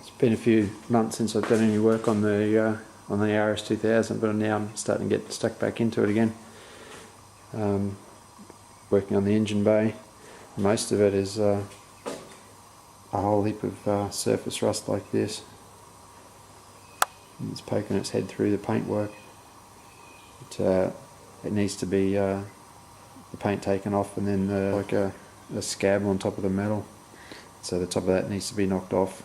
It's been a few months since I've done any work on the RS2000, but now I'm starting to get stuck back into it again. Working on the engine bay. Most of it is a whole heap of surface rust like this. And it's poking its head through the paintwork. It needs to be the paint taken off, and then like a scab on top of the metal. So the top of that needs to be knocked off,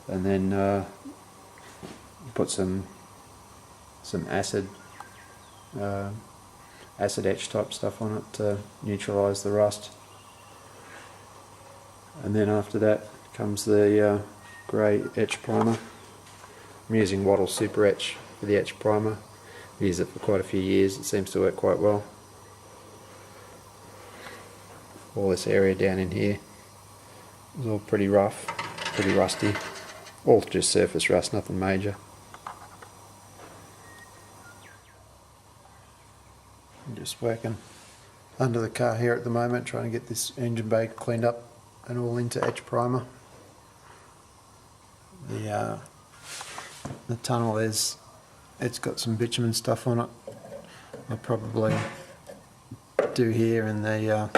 and then put some acid etch type stuff on it to neutralise the rust. And then after that comes the grey etch primer. I'm using Wattle Super Etch for the etch primer. I've used it for quite a few years. It seems to work quite well. All this area down in here is all pretty rough, pretty rusty. All just surface rust, nothing major. I'm just working under the car here at the moment, trying to get this engine bay cleaned up and all into etch primer. The tunnel it's got some bitumen stuff on it. I'll probably do here in the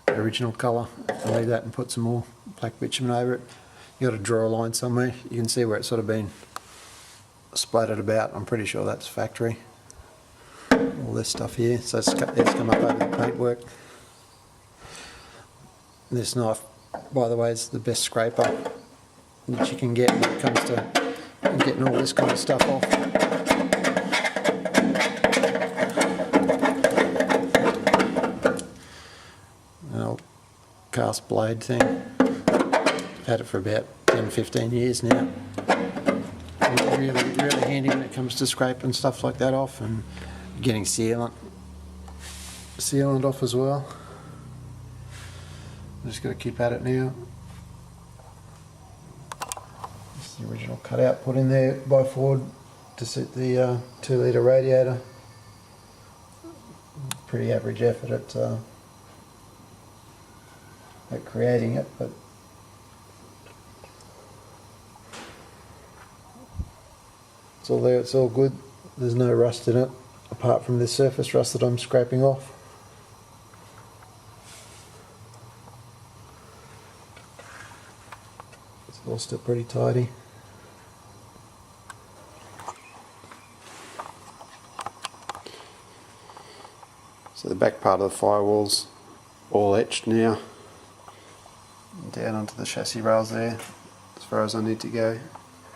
original colour. I'll leave that and put some more black bitumen over it. You got to draw a line somewhere. You can see where it's sort of been splattered about. I'm pretty sure that's factory. All this stuff here, so it's come up over the paintwork. This knife, by the way, is the best scraper that you can get when it comes to getting all this kind of stuff off. An old cast blade thing. I've had it for about 10-15 years now. Really, really handy when it comes to scraping stuff like that off and getting sealant off as well. I'm just going to keep at it now. This is the original cutout put in there by Ford to suit the 2-litre radiator. Pretty average effort at creating it, but it's all there, it's all good. There's no rust in it, apart from this surface rust that I'm scraping off. It's all still pretty tidy. So the back part of the firewall's all etched now. Down onto the chassis rails there, as far as I need to go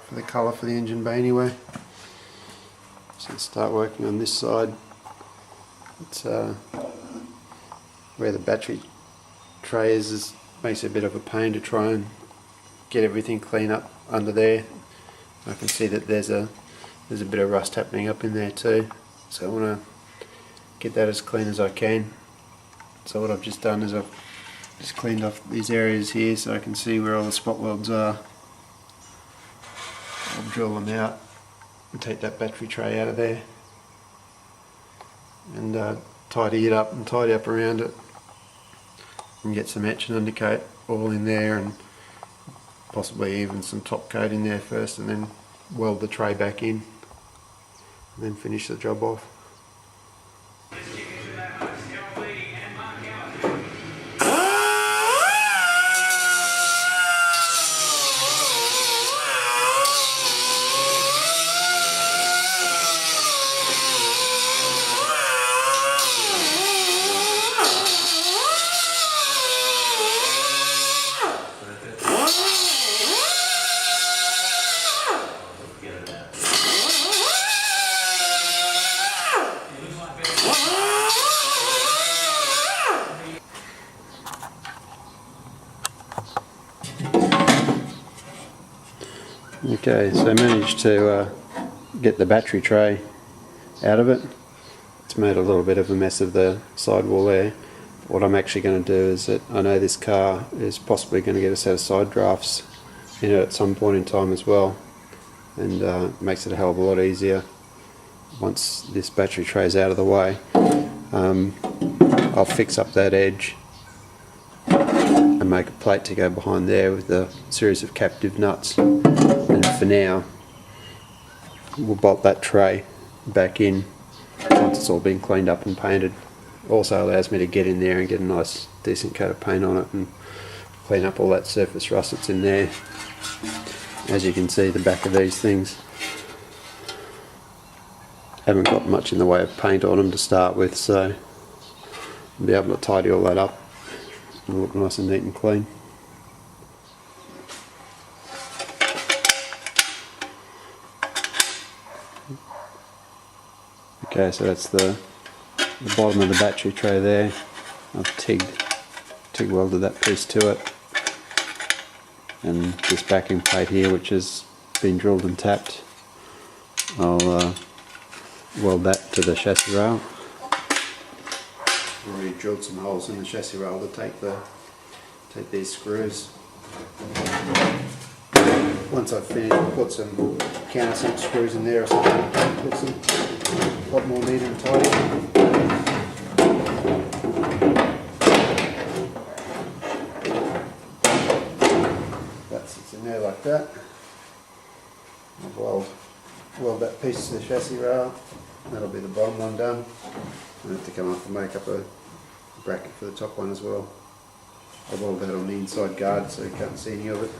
for the colour for the engine bay anyway. So let's start working on this side. It's where the battery tray is makes it a bit of a pain to try and get everything clean up under there. I can see that there's a bit of rust happening up in there too, so I want to get that as clean as I can. So what I've just done is I've just cleaned off these areas here so I can see where all the spot welds are. I'll drill them out and take that battery tray out of there and tidy it up and tidy up around it and get some etch and undercoat all in there, and possibly even some top coat in there first, and then weld the tray back in and then finish the job off. Okay, so I managed to get the battery tray out of it. It's made a little bit of a mess of the sidewall there. What I'm actually going to do is that I know this car is possibly going to get a set of side drafts in it at some point in time as well, and it makes it a hell of a lot easier once this battery tray is out of the way. I'll fix up that edge and and make a plate to go behind there with a series of captive nuts. And for now, we'll bolt that tray back in once it's all been cleaned up and painted. Also allows me to get in there and get a nice decent coat of paint on it and clean up all that surface rust that's in there. As you can see, the back of these things haven't got much in the way of paint on them to start with, so I'll be able to tidy all that up and look nice and neat and clean. Okay, so that's the bottom of the battery tray there. I've TIG welded that piece to it, and this backing plate here, which has been drilled and tapped, I'll weld that to the chassis rail. I've already drilled some holes in the chassis rail to take these screws. Once I've finished, I'll put some countersunk screws in there or something. Looks a lot more neat and tidy. That sits in there like that. I'll weld that piece to the chassis rail. That'll be the bottom one done. I have to come up and make up a bracket for the top one as well. I'll weld that on the inside guard so you can't see any of it.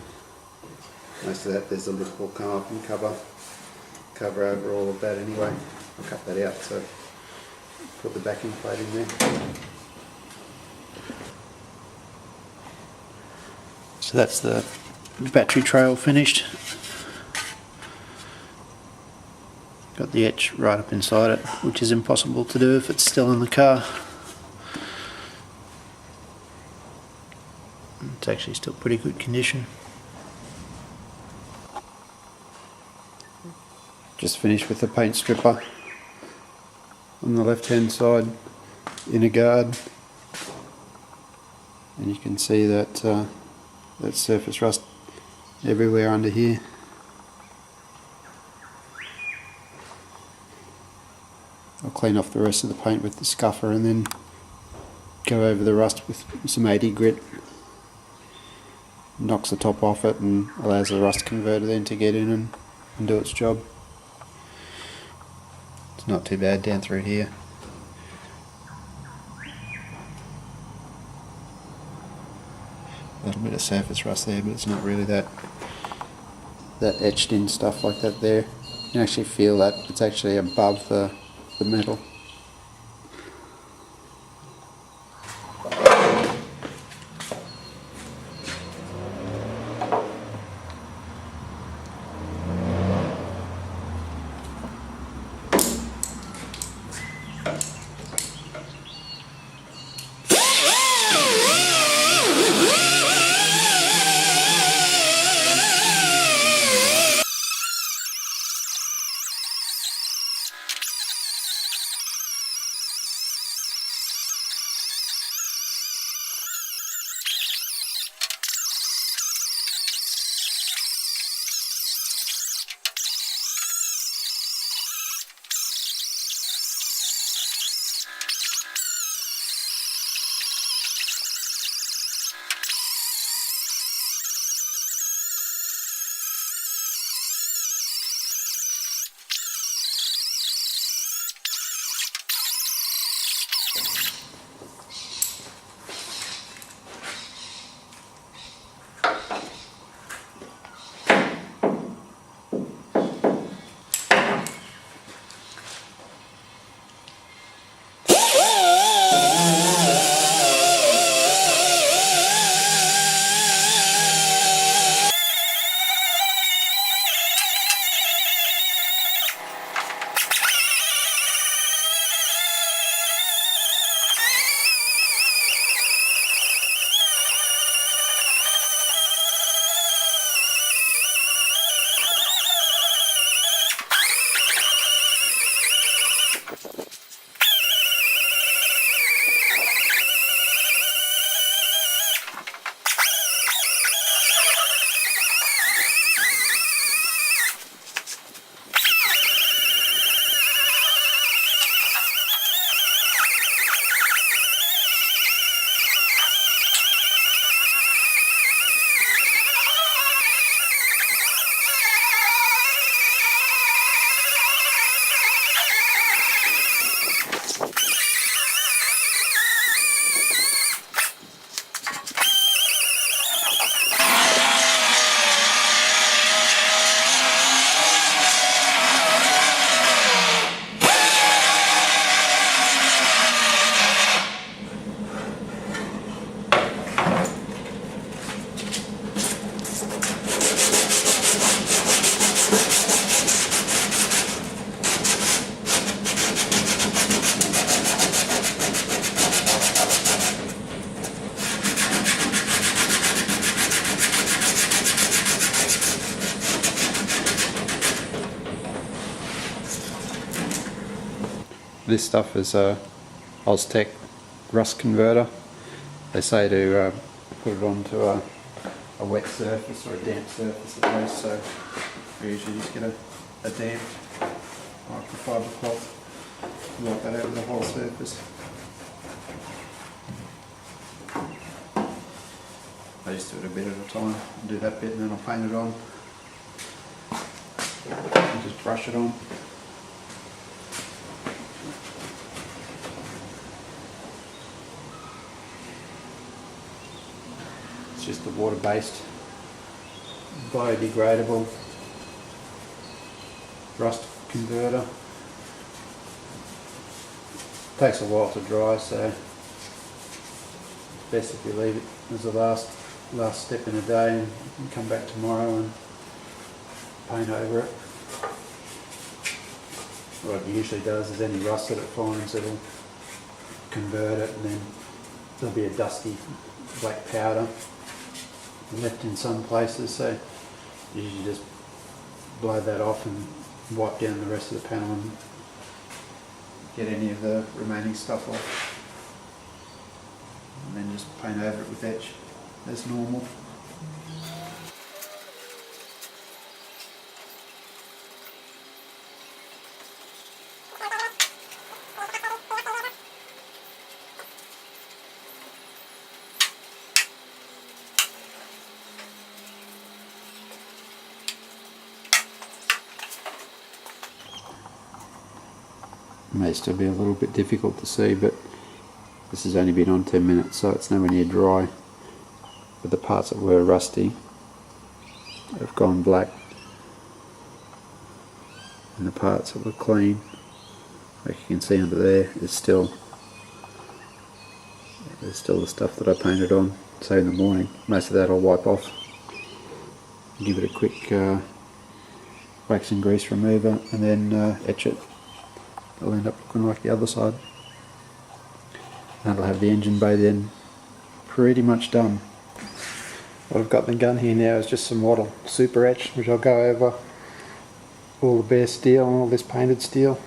Most of that, there's a lip will come up and cover over all of that anyway. I'll cut that out, so put the backing plate in there. So that's the battery tray all finished. Got the etch right up inside it, which is impossible to do if it's still in the car. It's actually still pretty good condition. Just finished with the paint stripper on the left hand side, inner guard, and you can see that that surface rust everywhere under here. I'll clean off the rest of the paint with the scuffer and then go over the rust with some 80 grit. Knocks the top off it and allows the rust converter then to get in and do its job. It's not too bad down through here. A little bit of surface rust there, but it's not really that etched in stuff like that there. You can actually feel that it's actually above the metal. This stuff is a Oztech rust converter. They say to put it onto a wet surface or a damp surface at least, so we usually just get a damp microfiber cloth, wipe that over the whole surface. I just do it a bit at a time, I'll do that bit and then I'll paint it on and just brush it on. It's just the water-based, biodegradable rust converter. Takes a while to dry, so it's best if you leave it as the last step in the day and you can come back tomorrow and paint over it. What it usually does is any rust that it finds, it'll convert it, and then there'll be a dusty black powder left in some places, so you usually just blow that off and wipe down the rest of the panel and get any of the remaining stuff off, and then just paint over it with etch as normal. May still be a little bit difficult to see, but this has only been on 10 minutes, so it's nowhere near dry. But the parts that were rusty have gone black, and the parts that were clean, like you can see under there, there's still the stuff that I painted on. So in the morning, most of that I'll wipe off, give it a quick wax and grease remover, and then etch it. It'll end up looking like the other side. That'll have the engine bay then pretty much done. What I've got in the gun here now is just some wattle super etch, which I'll go over all the bare steel and all this painted steel.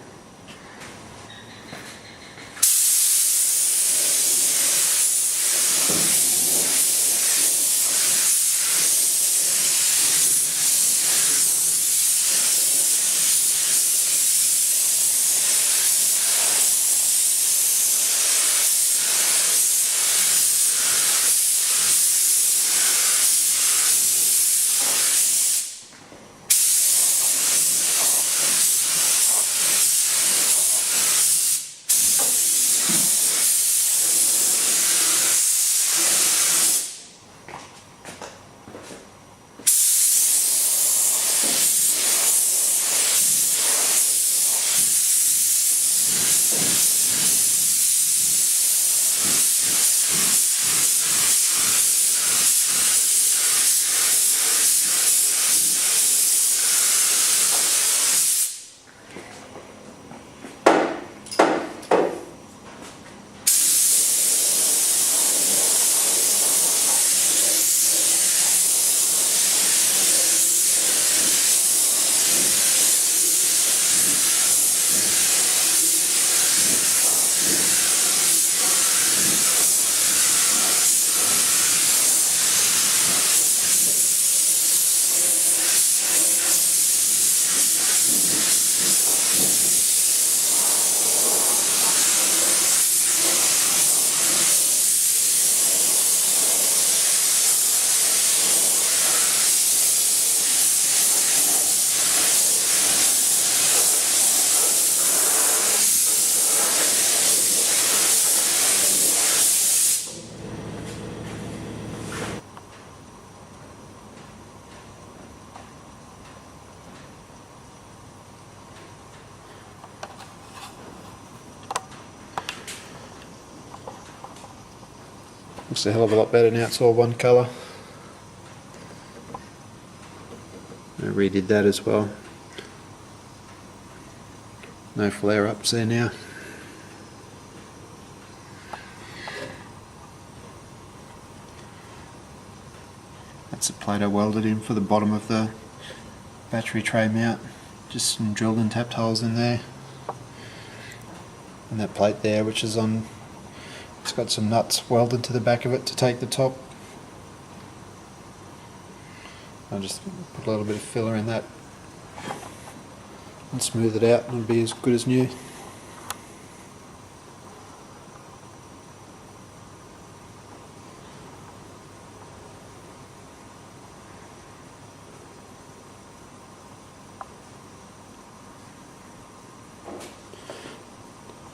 Looks a hell of a lot better now, it's all one colour. I redid that as well. No flare ups there now. That's a plate I welded in for the bottom of the battery tray mount. Just some drilled and tapped holes in there. and that plate there, which is on, it's got some nuts welded to the back of it to take the top. I'll just put a little bit of filler in that and smooth it out, and it'll be as good as new.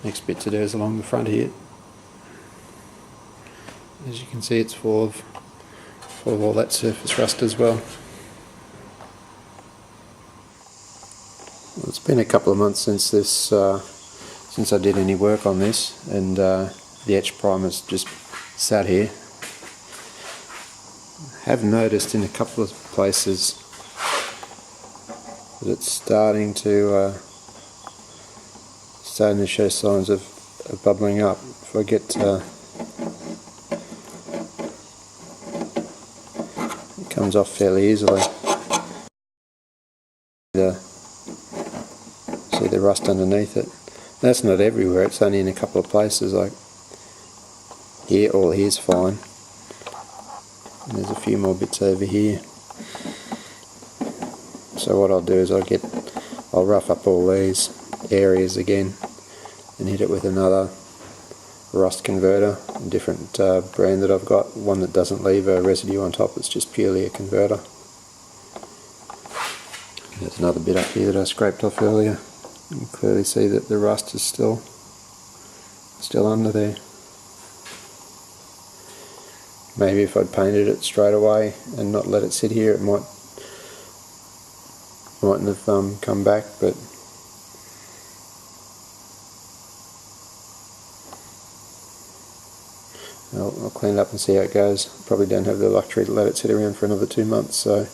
Next bit to do is along the front here. As you can see, it's full of all that surface rust as well. It's been a couple of months since this, since I did any work on this, and the etch primer's just sat here. I have noticed in a couple of places that it's starting to show signs of bubbling up. If I get it comes off fairly easily. See the rust underneath it. That's not everywhere, it's only in a couple of places, like here. All here's fine, and there's a few more bits over here. So what I'll do is I'll rough up all these areas again and hit it with another rust converter, a different brand that I've got, one that doesn't leave a residue on top, it's just purely a converter. There's another bit up here that I scraped off earlier. You can clearly see that the rust is still under there. Maybe if I'd painted it straight away and not let it sit here, it mightn't have come back, but I'll clean it up and see how it goes. Probably don't have the luxury to let it sit around for another 2 months, so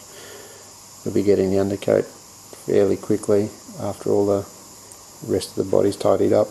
we'll be getting the undercoat fairly quickly after all the rest of the body's tidied up.